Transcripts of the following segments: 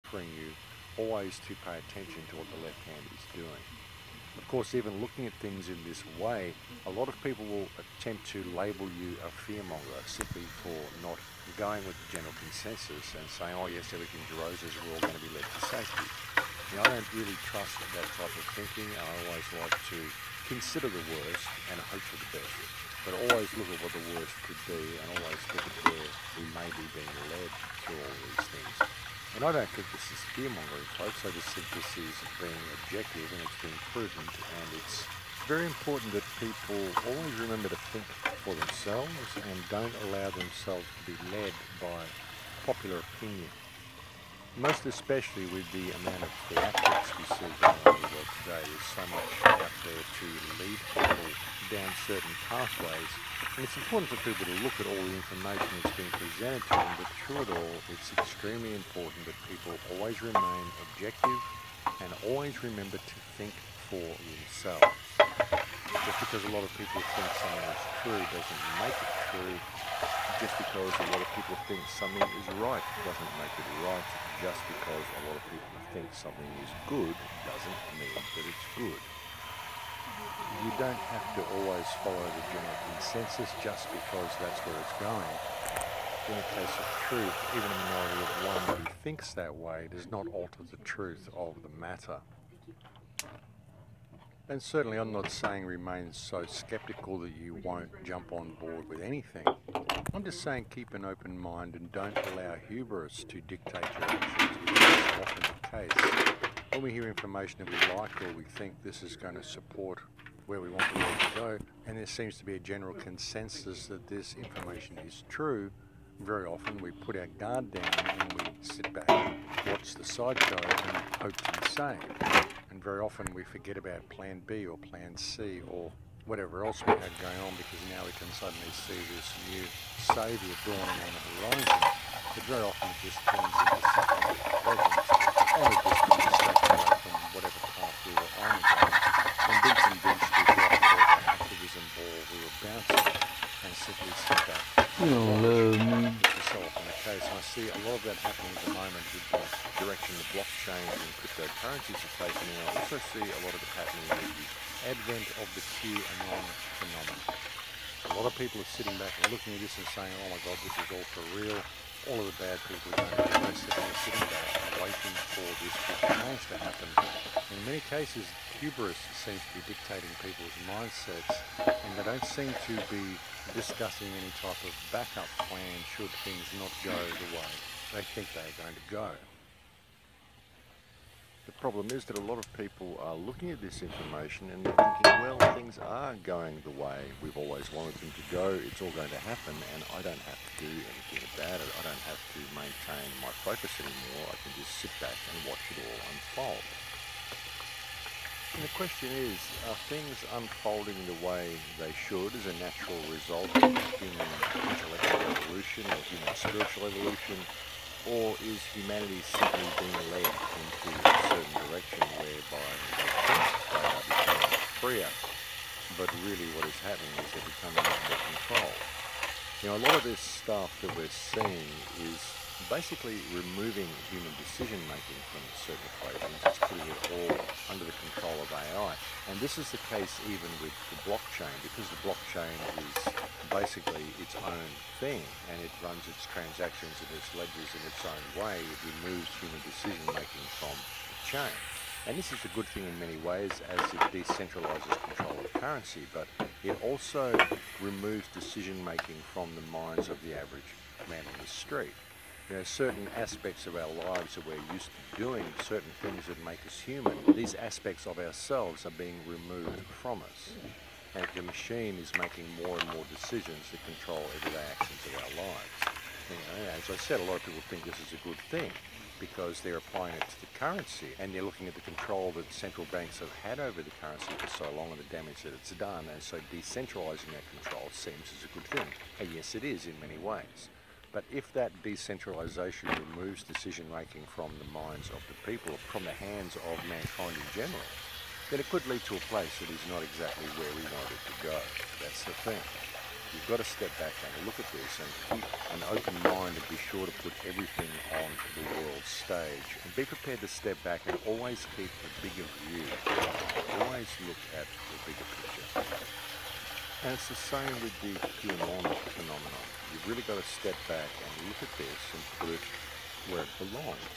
peppering you always to pay attention to what the left hand is doing. Of course, even looking at things in this way, a lot of people will attempt to label you a fearmonger simply for not going with the general consensus and saying, oh yes, everything's roses, we're all going to be led to safety. Now, I don't really trust that type of thinking. I always like to consider the worst and hope for the best, but always look at what the worst could be and always look at where we may be being led through all these things. And I don't think this is fear-mongering, folks. I just think this is being objective and it's being prudent, and it's very important that people always remember to think for themselves and don't allow themselves to be led by popular opinion. Most especially with the amount of theatrics we see going on in the world today. There's so much out there to lead people down certain pathways. And it's important for people to look at all the information that's being presented to them, but through it all, it's extremely important that people always remain objective and always remember to think for themselves. Just because a lot of people think something is true doesn't make it true. Just because a lot of people think something is right doesn't make it right. Just because a lot of people think something is good doesn't mean that it's good. You don't have to always follow the general consensus just because that's where it's going. In a case of truth, even a minority of one who thinks that way does not alter the truth of the matter. And certainly I'm not saying remain so skeptical that you won't jump on board with anything. I'm just saying keep an open mind and don't allow hubris to dictate your actions, because that's often the case. When we hear information that we like or we think this is going to support where we want the world to go, and there seems to be a general consensus that this information is true, very often we put our guard down and we sit back, watch the sideshow and hope to be saved. And very often we forget about plan B or plan C or whatever else we had going on, because now we can suddenly see this new saviour dawning on the horizon. But very often it just turns into something of the present, and we just get distracted away from whatever path we were on again, and been convinced to drop whatever activism ball we were bouncing and simply sit back. Which is so often the case. And I see a lot of that happening at the moment with the direction the blockchains and cryptocurrencies are taking, and I also see a lot of it happening with the advent of the QAnon phenomenon. A lot of people are sitting back and looking at this and saying, oh my God, this is all for real. All of the bad people are going to be arrested, and they're sitting back and waiting for this big change to happen. In many cases, hubris seems to be dictating people's mindsets, and they don't seem to be discussing any type of backup plan should things not go the way they think they're going to go. The problem is that a lot of people are looking at this information and they're thinking, well, things are going the way we've always wanted them to go. It's all going to happen, and I don't have to do anything about it. I don't have to maintain my focus anymore. I can just sit back and watch it all unfold. And the question is, are things unfolding the way they should as a natural result of human intellectual evolution or human spiritual evolution? Or is humanity simply being led into a certain direction whereby they think they are becoming freer, but really what is happening is they're becoming under control? You know, a lot of this stuff that we're seeing is basically removing human decision making from certain equations. It's putting it all under the control of AI. And this is the case even with the blockchain, because the blockchain is basically its own thing and it runs its transactions and its ledgers in its own way. It removes human decision making from the chain. And this is a good thing in many ways, as it decentralizes control of currency, but it also removes decision making from the minds of the average man on the street. You know, certain aspects of our lives that we're used to doing, certain things that make us human, these aspects of ourselves are being removed from us. And the machine is making more and more decisions that control everyday actions of our lives. You know, as I said, a lot of people think this is a good thing because they're applying it to the currency and they're looking at the control that central banks have had over the currency for so long and the damage that it's done, and so decentralizing that control seems as a good thing. And yes, it is in many ways. But if that decentralization removes decision-making from the minds of the people, from the hands of mankind in general, then it could lead to a place that is not exactly where we want it to go. That's the thing. You've got to step back and look at this and keep an open mind and be sure to put everything on the world stage. And be prepared to step back and always keep the bigger view. Always look at the bigger picture. And it's the same with the QAnon phenomenon. You've really got to step back and look at this and put it where it belongs.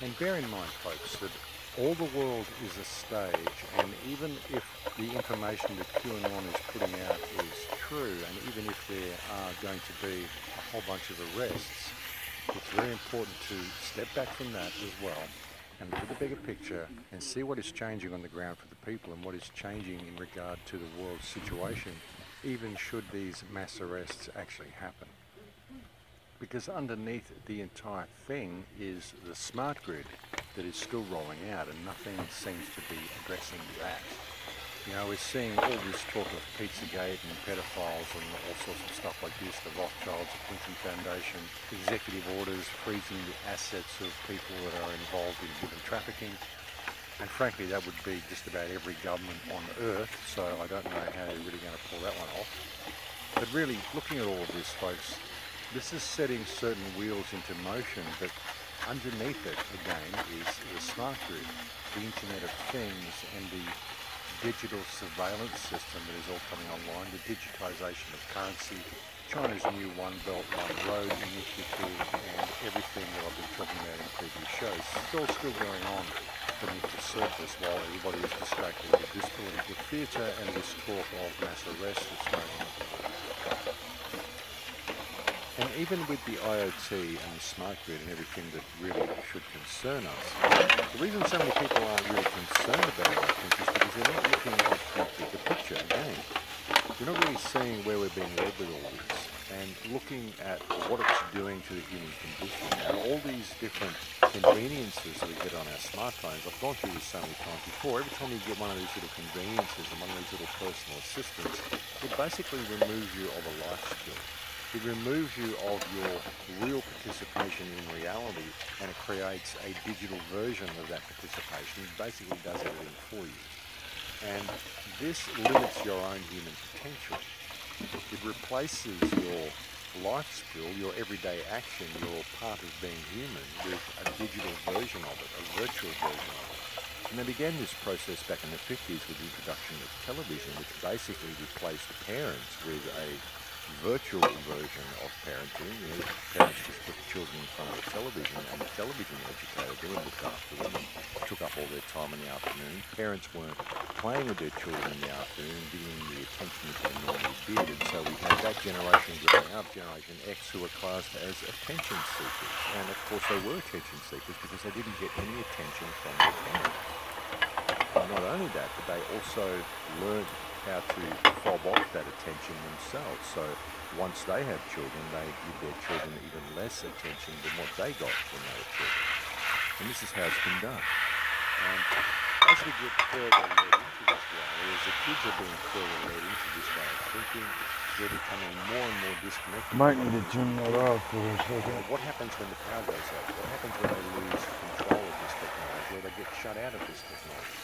And bear in mind, folks, that all the world is a stage, and even if the information that QAnon is putting out is true, and even if there are going to be a whole bunch of arrests, it's very important to step back from that as well and look at the bigger picture and see what is changing on the ground for the people and what is changing in regard to the world situation, even should these mass arrests actually happen. Because underneath the entire thing is the smart grid that is still rolling out, and nothing seems to be addressing that. You know, we're seeing all this talk of Pizzagate and pedophiles and all sorts of stuff like this, the Rothschilds, the Clinton Foundation, executive orders freezing the assets of people that are involved in human trafficking. And frankly, that would be just about every government on earth, so I don't know how you're really going to pull that one off. But really, looking at all of this, folks, this is setting certain wheels into motion, but underneath it, again, is the smart grid, the Internet of Things, and the digital surveillance system that is all coming online, the digitization of currency, China's new One Belt, One Road initiative, and everything that I've been talking about in previous shows. It's all still going on beneath the surface while everybody is distracted with this political theatre and this talk of mass arrests that's going on. And even with the IoT and the smart grid and everything that really should concern us, the reason so many people aren't really concerned about it, I think, is because they're not looking at the picture again. You're not really seeing where we're being led with all this and looking at what it's doing to the human condition and all these different conveniences that we get on our smartphones. I've gone through this so many times before. Every time you get one of these little conveniences and one of these little personal assistants, it basically removes you of a life skill. It removes you of your real participation in reality, and it creates a digital version of that participation. It basically does everything for you. And this limits your own human potential. It replaces your life skill, your everyday action, your part of being human, with a digital version of it, a virtual version of it. And they began this process back in the 50s with the introduction of television, which basically replaced parents with a virtual version of parenting. You know, parents just put children in front of the television, and the television educated them and looked after them and took up all their time in the afternoon. Parents weren't playing with their children in the afternoon and giving them the attention that they normally did, and so we had that generation growing up, Generation X, who were classed as attention seekers. And of course they were attention seekers because they didn't get any attention from their parents. And not only that, but they also learned how to fob off that attention themselves. So once they have children, they give their children even less attention than what they got when they were children. And this is how it's been done. And as we get further led into this way, as the kids are being further led into this way of thinking, they're becoming more and more disconnected. Might need to turn that off for a second. What happens when the power goes out? What happens when they lose control of this technology, or they get shut out of this technology?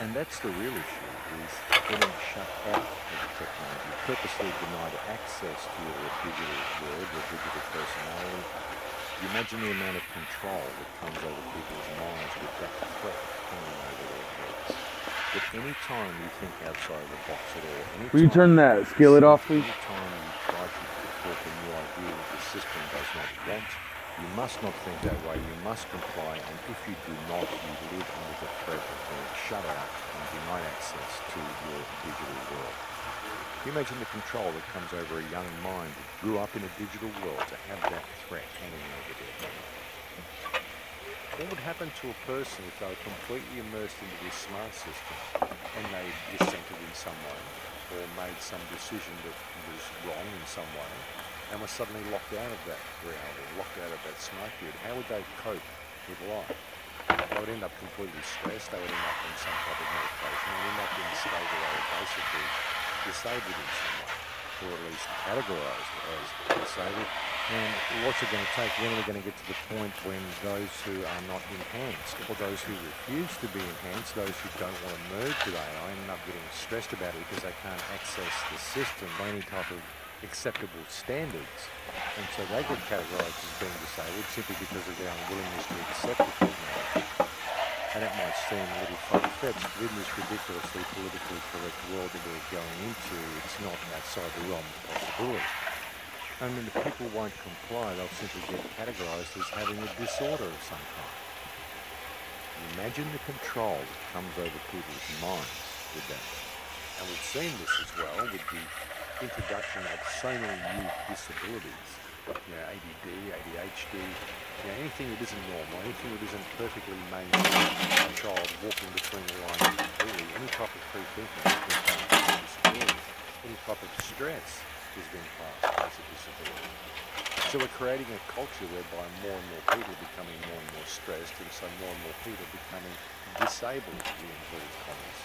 And that's the real issue, is getting shut out of the technology, purposely denied access to your digital world, your digital personality. You imagine the amount of control that comes over people's minds with that threat hanging over their heads. That any time you think outside the box at all, Will you turn that skillet off, please? Any time you try to put forth a new idea that the system does not want, you must not think that way, you must comply, and if you do not, you live under the threat of being shut out and denied access to your digital world. Can you imagine the control that comes over a young mind that grew up in a digital world to have that threat hanging over their head? What would happen to a person if they were completely immersed into this smart system and they dissented in some way or made some decision that was wrong in some way and were suddenly locked out of that reality, locked out of that smart grid? How would they cope with life? They would end up completely stressed, they would end up in some type of medication, and end up in a state where they were basically disabled in some way, or at least categorised as disabled, And what's it going to take? When are we going to get to the point when those who are not enhanced, or those who refuse to be enhanced, those who don't want to merge with AI, end up getting stressed about it because they can't access the system by any type of acceptable standards, and so they get categorised as being disabled simply because of their unwillingness to accept the technology. And it might seem a little far-fetched, but in this ridiculously politically correct world that we're going into, it's not outside the realm of possibility. I mean, if people won't comply, they'll simply get categorised as having a disorder of some kind. Imagine the control that comes over people's minds with that. And we've seen this as well with the introduction of so many new disabilities. ADD, ADHD, anything that isn't normal, anything that isn't perfectly maintained, a child walking between the lines completely, any type of free thinking is being classed as a disability. Any type of stress is being classed as a disability. So we're creating a culture whereby more and more people are becoming more and more stressed, and so more and more people are becoming disabled, in inverted commas,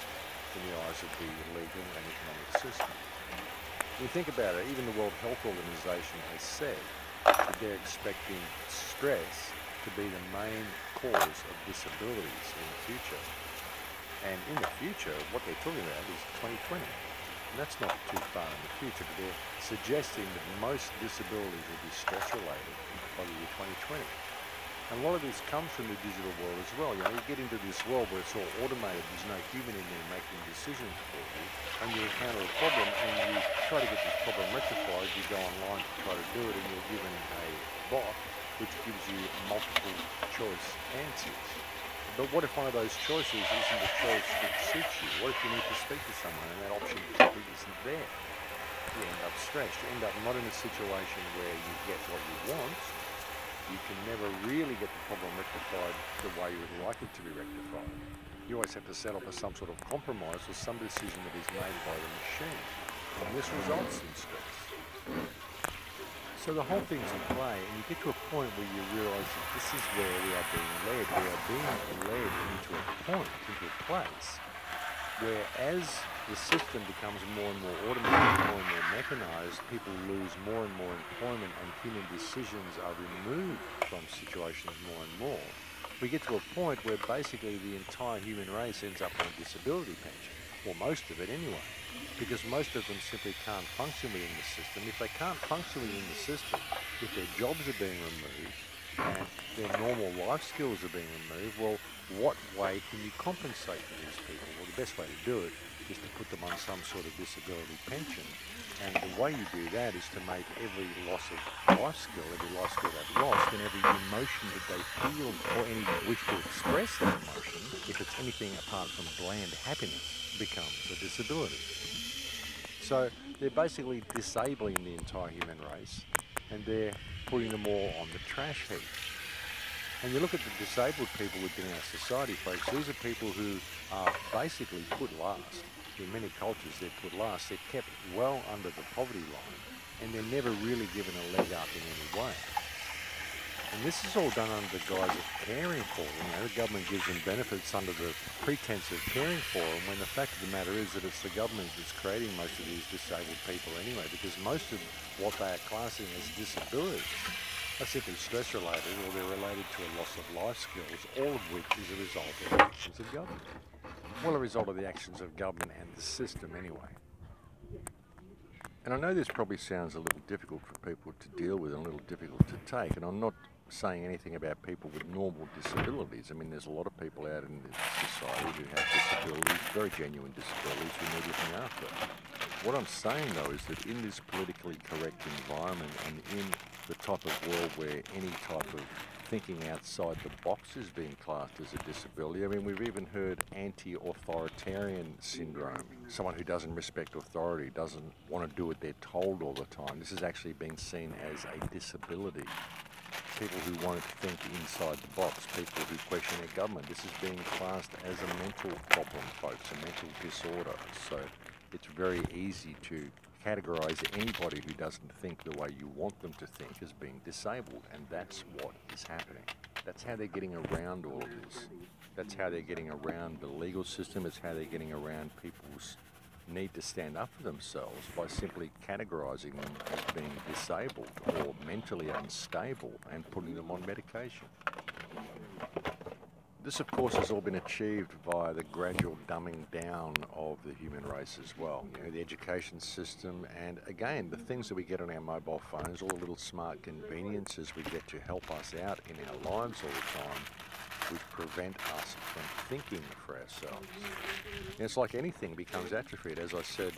in the eyes of the legal and economic system. When you think about it, even the World Health Organization has said that they're expecting stress to be the main cause of disabilities in the future. And in the future, what they're talking about is 2020. And that's not too far in the future, but they're suggesting that most disabilities will be stress-related by the year 2020. And a lot of this comes from the digital world as well. You get into this world where it's all automated, there's no human in there making decisions for you, and you encounter a problem and you try to get this problem rectified, you go online to try to do it, and you're given a bot which gives you multiple choice answers. But what if one of those choices isn't the choice that suits you? What if you need to speak to someone and that option simply isn't there? You end up stressed. You end up not in a situation where you get what you want. You can never really get the problem rectified the way you would like it to be rectified. You always have to settle for some sort of compromise or some decision that is made by the machine. And this results in stress. So the whole thing's in play, and you get to a point where you realise that this is where we are being led. We are being led into a point, into a place, where as the system becomes more and more automated, more and more mechanised, people lose more and more employment and human decisions are removed from situations more and more. We get to a point where basically the entire human race ends up on a disability pension, or most of it anyway, because most of them simply can't function within the system. If they can't function within the system, if their jobs are being removed, and their normal life skills are being removed, well, what way can you compensate for these people? Well, the best way to do it is to put them on some sort of disability pension. And the way you do that is to make every loss of life skill, every life skill they've lost, and every emotion that they feel or any wish to express that emotion, if it's anything apart from bland happiness, becomes a disability. So they're basically disabling the entire human race, and they're putting them all on the trash heap. And you look at the disabled people within our society, folks, these are people who are basically put last. In many cultures, they're put last. They're kept well under the poverty line, and they're never really given a leg up in any way. And this is all done under the guise of caring for them. The government gives them benefits under the pretense of caring for them, when the fact of the matter is that it's the government that's creating most of these disabled people anyway, because most of what they are classing as disabilities are simply stress-related, or they're related to a loss of life skills, all of which is a result of the actions of government. Well, a result of the actions of government and the system anyway. And I know this probably sounds a little difficult for people to deal with and a little difficult to take, and I'm not saying anything about people with normal disabilities. I mean, there's a lot of people out in this society who have disabilities, very genuine disabilities, who need looking after. What I'm saying, though, is that in this politically correct environment and in the type of world where any type of thinking outside the box is being classed as a disability. I mean, we've even heard anti-authoritarian syndrome. Someone who doesn't respect authority, doesn't want to do what they're told all the time. This is actually being seen as a disability. People who won't think inside the box, people who question their government. This is being classed as a mental problem, folks, a mental disorder. So it's very easy to categorize anybody who doesn't think the way you want them to think as being disabled, and that's what is happening. That's how they're getting around all of this. That's how they're getting around the legal system. It's how they're getting around people's need to stand up for themselves by simply categorizing them as being disabled or mentally unstable and putting them on medication. This, of course, has all been achieved via the gradual dumbing down of the human race as well. You know, the education system, and again, the things that we get on our mobile phones, all the little smart conveniences we get to help us out in our lives all the time, which prevent us from thinking for ourselves. And it's like anything becomes atrophied. As I said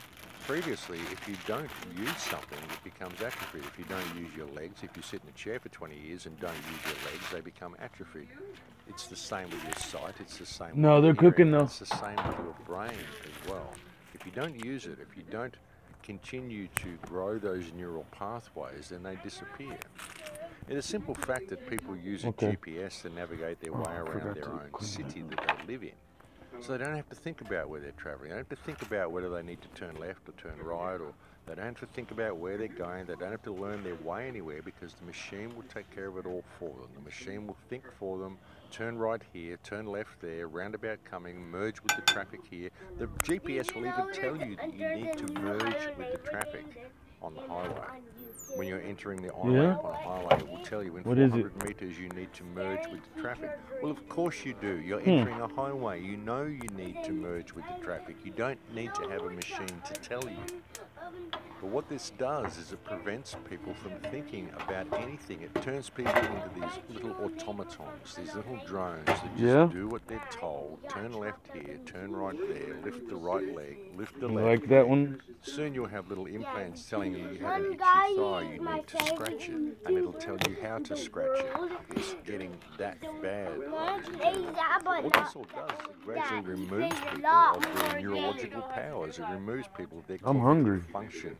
previously, if you don't use something, it becomes atrophied. If you don't use your legs, if you sit in a chair for 20 years and don't use your legs, they become atrophied. It's the same with your sight, it's the same with No, your they're hearing, cooking though. it's the same with your brain as well. If you don't use it, if you don't continue to grow those neural pathways, then they disappear. It's a simple fact that people use a GPS to navigate their way around their own city that they live in. So they don't have to think about where they're traveling. They don't have to think about whether they need to turn left or turn right, or they don't have to think about where they're going. They don't have to learn their way anywhere, because the machine will take care of it all for them. The machine will think for them, turn right here, turn left there, roundabout coming, merge with the traffic here. The GPS will even tell you that you need to merge with the traffic on the highway. When you're entering the on-ramp on a highway, it will tell you in 400 meters you need to merge with the traffic. Well, of course you do. You're entering a highway. You know you need to merge with the traffic. You don't need to have a machine to tell you. But what this does is it prevents people from thinking about anything. It turns people into these little automatons, these little drones that just do what they're told. Turn left here, turn right there, lift the right leg, lift the left like that one? Soon you'll have little implants telling you you have an itchy thigh, you need to scratch it, and it'll tell you how to scratch it. It's getting that bad. What this all does is it gradually removes people of their neurological powers. It removes people of their cognitive function.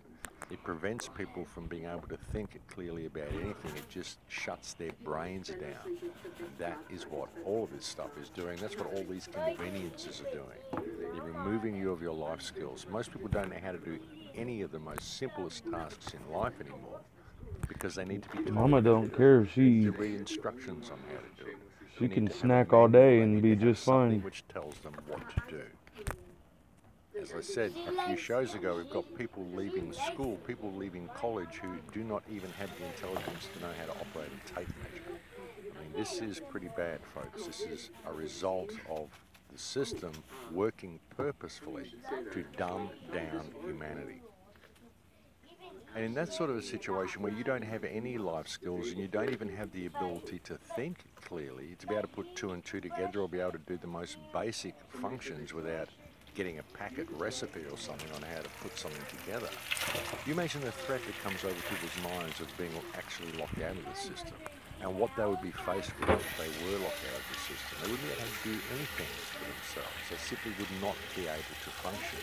It prevents people from being able to think clearly about anything. It just shuts their brains down. And that is what all of this stuff is doing. That's what all these conveniences are doing. They're removing you of your life skills. Most people don't know how to do any of the most simplest tasks in life anymore, because they need to be told. Mama don't care if she to read instructions on how to do it. She can snack all day and be just fine. Which tells them what to do. As I said a few shows ago, we've got people leaving school, people leaving college who do not even have the intelligence to know how to operate a tape measure. I mean, this is pretty bad, folks. This is a result of the system working purposefully to dumb down humanity. And in that sort of a situation where you don't have any life skills and you don't even have the ability to think clearly, to be able to put two and two together or be able to do the most basic functions without getting a packet recipe or something on how to put something together. You imagine the threat that comes over people's minds of being actually locked out of the system, and what they would be faced with if they were locked out of the system. They wouldn't be able to do anything for themselves. They simply would not be able to function.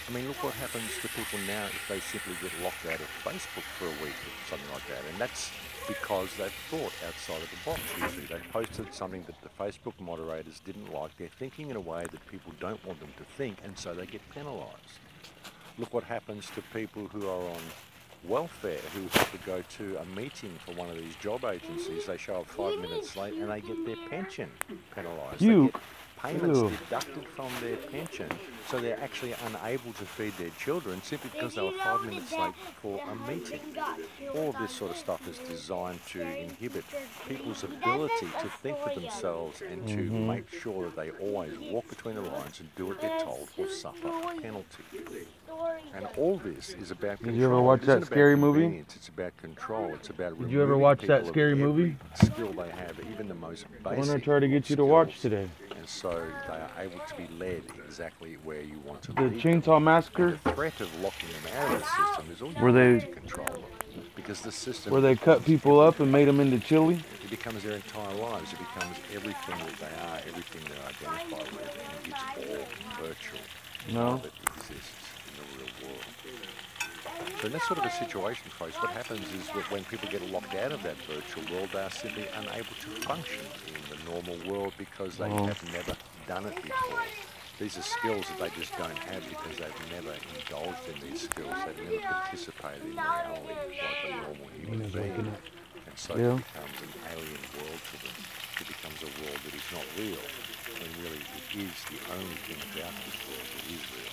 I mean, look what happens to people now if they simply get locked out of Facebook for a week or something like that. And that's because they've thought outside of the box usually. They posted something that the Facebook moderators didn't like. They're thinking in a way that people don't want them to think, and so they get penalised. Look what happens to people who are on welfare, who have to go to a meeting for one of these job agencies. They show up 5 minutes late and they get their pension penalised. They get payments deducted from their pension, so they're actually unable to feed their children simply because they were 5 minutes late for a meeting. All of this sort of stuff is designed to inhibit people's ability to think for themselves and to make sure that they always walk between the lines and do what they're told or suffer a penalty. And all this is about control. Did you ever watch that scary movie? It's about control. It's about Did you ever watch that scary movie? Skill they have, even the most basic. I'm gonna try to get you to watch today. And so they are able to be led exactly where you want to The lead Chainsaw them. Massacre. And the threat of locking them out of the system is all you Where need they to control them. Because the system, where they cut people up and made them into chili. it becomes their entire lives. It becomes everything that they are, everything they identify with, and it's all virtual. No. That exists in the real world. So in that sort of a situation, folks, what happens is that when people get locked out of that virtual world, they are simply unable to function in the normal world because they have never done it before. These are skills that they just don't have because they've never indulged in these skills. They've never participated in reality like a normal human being. And so it becomes an alien world to them. It becomes a world that is not real, when really it is the only thing about this world that is real.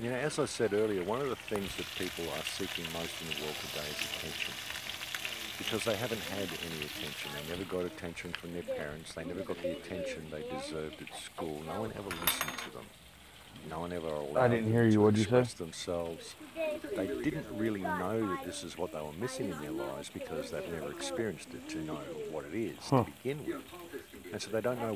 You know, as I said earlier, one of the things that people are seeking most in the world today is attention. Because they haven't had any attention. They never got attention from their parents. They never got the attention they deserved at school. No one ever listened to them. No one ever allowed I didn't hear them you. to What'd you say? express themselves. They didn't really know that this is what they were missing in their lives because they've never experienced it to know what it is to begin with. And so they don't know